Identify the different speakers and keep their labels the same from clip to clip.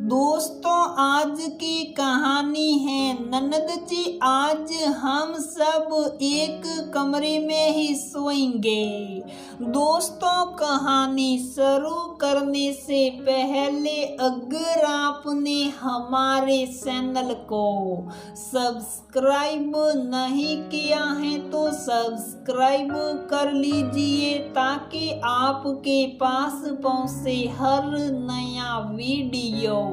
Speaker 1: दोस्तों, आज की कहानी है ननद जी। आज हम सब एक कमरे में ही सोएंगे। दोस्तों, कहानी शुरू करने से पहले अगर आपने हमारे चैनल को सब्सक्राइब नहीं किया है तो सब्सक्राइब कर लीजिए ताकि आपके पास पहुंचे हर नया वीडियो।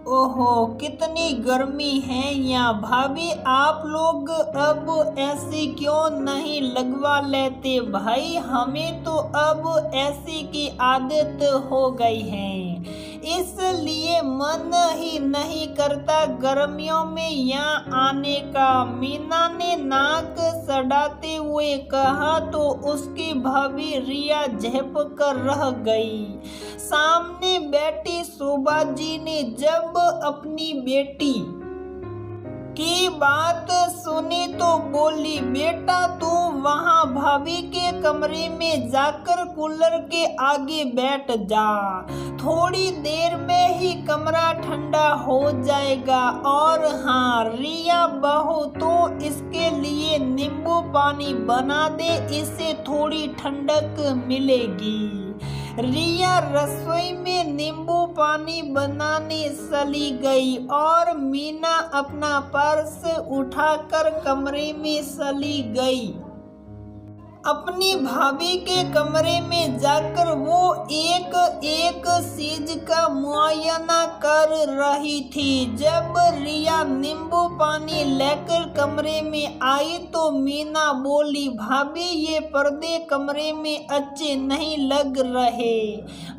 Speaker 1: ओहो, कितनी गर्मी है यहाँ। भाभी, आप लोग अब ऐसे क्यों नहीं लगवा लेते? भाई, हमें तो अब ऐसे की आदत हो गई है, इसलिए मन ही नहीं करता गर्मियों में यहाँ आने का। मीना ने नाक सड़ाते हुए कहा तो उसकी भाभी रिया झेप कर रह गई। सामने बैठी शोभा जी ने जब अपनी बेटी की बात सुनी तो बोली, बेटा तू वहाँ भाभी के कमरे में जाकर कूलर के आगे बैठ जा, थोड़ी देर में ही कमरा ठंडा हो जाएगा। और हाँ रिया बहू, तो इसके लिए नींबू पानी बना दे, इससे थोड़ी ठंडक मिलेगी। रिया रसोई में नींबू पानी बनाने चली गई और मीना अपना पर्स उठाकर कमरे में चली गई। अपनी भाभी के कमरे में जाकर वो एक एक चीज का मुआयना कर रही थी। जब रिया नींबू पानी लेकर कमरे में आई तो मीना बोली, भाभी ये पर्दे कमरे में अच्छे नहीं लग रहे,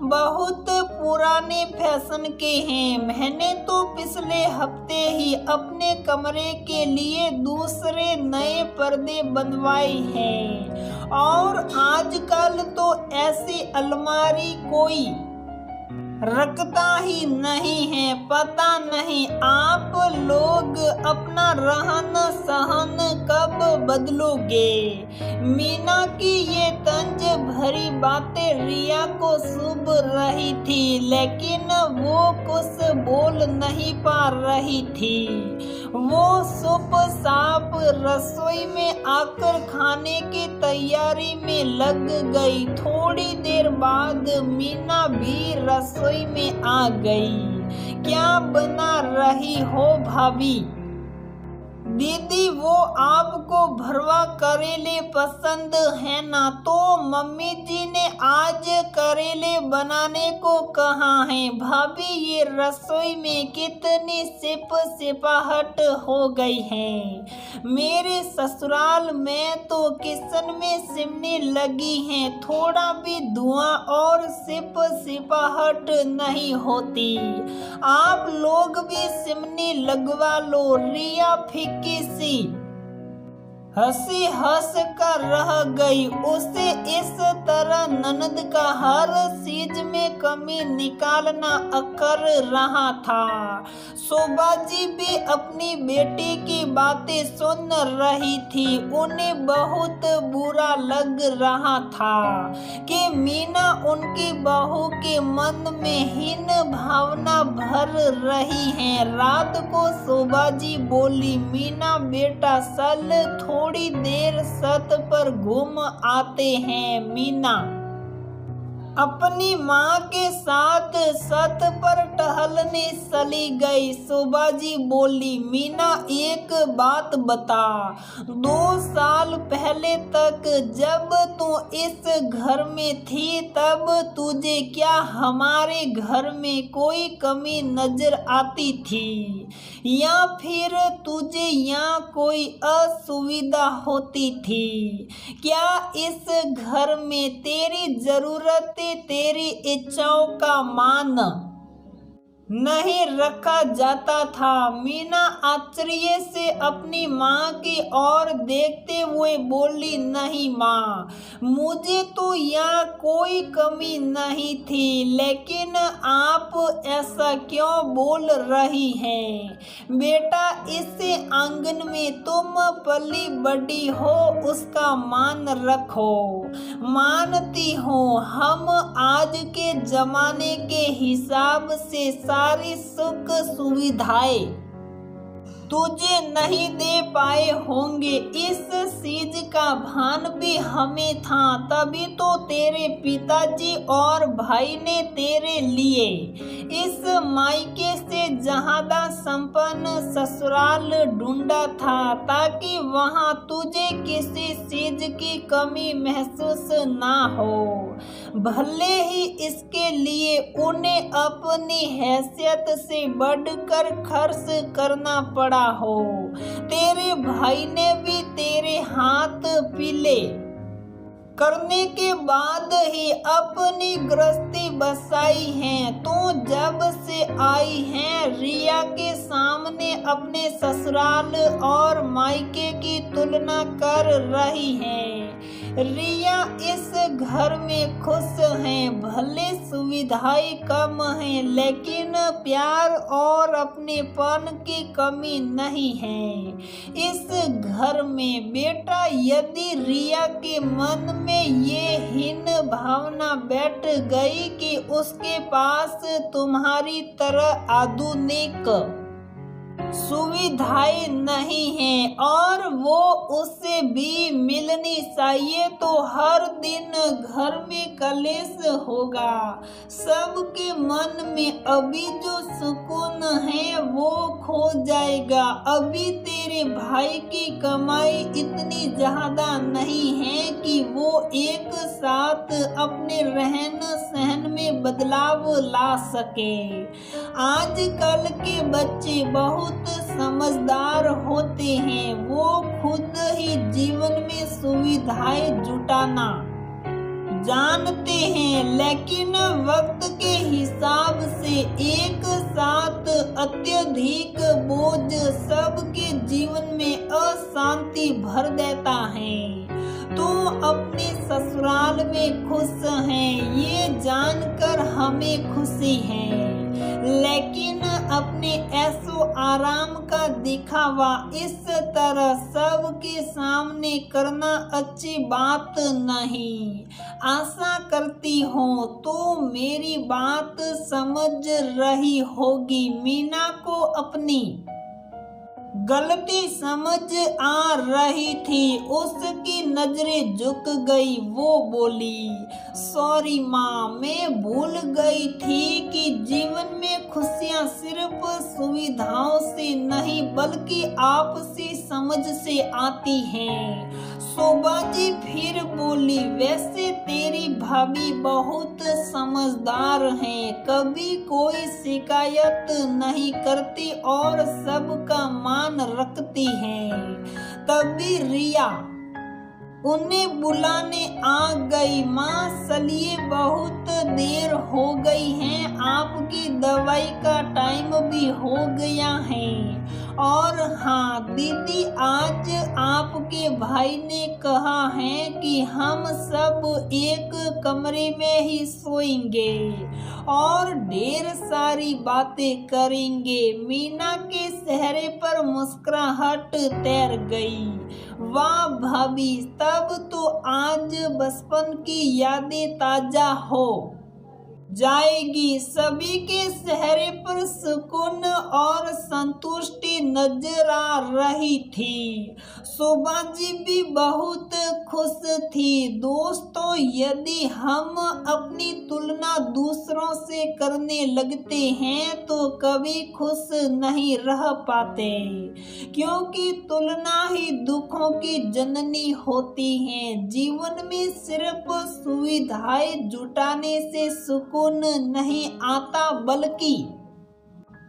Speaker 1: बहुत पुराने फैशन के हैं। मैंने तो पिछले हफ्ते ही अपने कमरे के लिए दूसरे नए पर्दे बनवाए हैं और आजकल तो ऐसी अलमारी कोई रखता ही नहीं है। पता नहीं आप लोग अपना रहन सहन कब बदलोगे। मीना की ये तंज भरी बातें रिया को शुभ रही थी, लेकिन वो कुछ बोल नहीं पा रही थी। वो चुप साप रसोई में आकर खाने की तैयारी में लग गई। थोड़ी देर बाद मीना भी रसोई में आ गई। क्या बना रही हो भाभी? दीदी, वो आपको भरवा करेले पसंद है ना, तो मम्मी जी ने आज करेले बनाने को कहा है। भाभी, ये रसोई में कितनी सिपसिपाहट हो गई है। मेरे ससुराल में तो किचन में चिमनी लगी है, थोड़ा भी धुआं और सिपसिपाहट नहीं होती। आप लोग भी चिमनी लगवा लो। रिया किसी हंसी हंस कर रह गई। उसे इस तरह ननद का हर चीज में कमी निकालना अकर रहा था। शोभा जी भी अपनी बेटी की बातें सुन रही थी। उन्हें बहुत बुरा लग रहा था कि मीना उनकी बहू के मन में हीन भावना भर रही है। रात को शोभा जी बोली, मीना बेटा सल थोड़ी देर छत पर घूम आते हैं। मीना अपनी माँ के साथ छत पर टहलने चली गई। शोभा जी बोली, मीना एक बात बता, 2 साल पहले तक जब तू इस घर में थी तब तुझे क्या हमारे घर में कोई कमी नजर आती थी, या फिर तुझे यहाँ कोई असुविधा होती थी? क्या इस घर में तेरी जरूरत, तेरी इच्छाओं का मान नहीं रखा जाता था? मीना आश्चर्य से अपनी माँ की ओर देखते हुए बोली, नहीं माँ, मुझे तो यहाँ कोई कमी नहीं थी, लेकिन आप ऐसा क्यों बोल रही हैं? बेटा, इस आंगन में तुम पली बड़ी हो, उसका मान रखो। मानती हूँ हम आज के जमाने के हिसाब से सारी सुख सुविधाएं तुझे नहीं दे पाए होंगे। इस चीज का भान भी हमें था, तभी तो तेरे पिताजी और भाई ने तेरे लिए इस मायके से ज्यादा संपन्न ससुराल ढूंढा था, ताकि वहां तुझे किसी चीज की कमी महसूस ना हो। भले ही इसके लिए उन्हें अपनी हैसियत से बढ़कर खर्च करना पड़ा हो। तेरे भाई ने भी तेरे हाथ पीले करने के बाद ही अपनी गृहस्थी बसाई है। तो जब से आई है, रिया के सामने अपने ससुराल और मायके की तुलना कर रही है। रिया इस घर में खुश है, भले सुविधाएं कम हैं, लेकिन प्यार और अपनेपन की कमी नहीं है इस घर में। बेटा, यदि रिया के मन में ये हीन भावना बैठ गई कि उसके पास तुम्हारी तरह आधुनिक सुविधाएं नहीं हैं और वो उससे भी मिलनी चाहिए, तो हर दिन घर में कलेश होगा। सबके मन में अभी जो सुकून है वो खो जाएगा। अभी तेरे भाई की कमाई इतनी ज्यादा नहीं है कि वो एक साथ अपने रहन सहन में बदलाव ला सके। आजकल के बच्चे बहुत समझदार होते हैं, वो खुद ही जीवन में सुविधाएं जुटाना जानते हैं, लेकिन वक्त के हिसाब से एक साथ अत्यधिक बोझ सबके जीवन में अशांति भर देता है। तो अपने ससुराल में खुश हैं, ये जानकर हमें खुशी है, लेकिन अपने ऐसो आराम का दिखावा इस तरह सबके सामने करना अच्छी बात नहीं। आशा करती हूँ तो मेरी बात समझ रही होगी। मीना को अपनी गलती समझ आ रही थी, उसकी नजरें झुक गई। वो बोली, सॉरी माँ, मैं भूल गई थी कि जीवन में खुशियाँ सिर्फ सुविधाओं से नहीं बल्कि आपसी समझ से आती हैं। शोभा जी फिर बोली, वैसे तेरी भाभी बहुत समझदार हैं, कभी कोई शिकायत नहीं करती और सबका मान रखती हैं। तभी रिया उन्हें बुलाने आ गई। माँ, चलिए, बहुत देर हो गई है, आपकी दवाई का टाइम भी हो गया है। और हाँ दीदी, आज आपके भाई ने कहा है कि हम सब एक कमरे में ही सोएंगे और ढेर सारी बातें करेंगे। मीना के चेहरे पर मुस्कुराहट तैर गई। वाह भाभी, तब तो आज बचपन की यादें ताजा हो जाएगी। सभी के चेहरे पर सुकून और संतुष्टि नजर आ रही थी। शोभा जी भी बहुत खुश थी। दोस्तों, यदि हम अपनी तुलना दूसरों से करने लगते हैं तो कभी खुश नहीं रह पाते, क्योंकि तुलना ही दुखों की जननी होती है। जीवन में सिर्फ सुविधाएं जुटाने से सुकून नहीं आता, बल्कि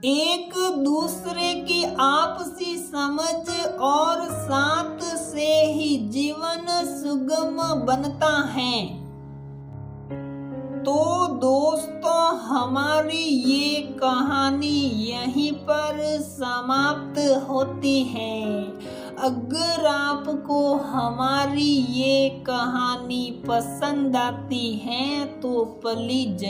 Speaker 1: एक दूसरे की आपसी समझ और साथ से ही जीवन सुगम बनता है। तो दोस्तों, हमारी ये कहानी यहीं पर समाप्त होती है। अगर आपको हमारी ये कहानी पसंद आती है तो प्लीज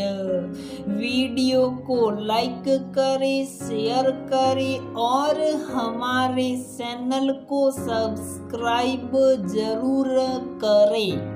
Speaker 1: वीडियो को लाइक करें, शेयर करें और हमारे चैनल को सब्सक्राइब जरूर करें।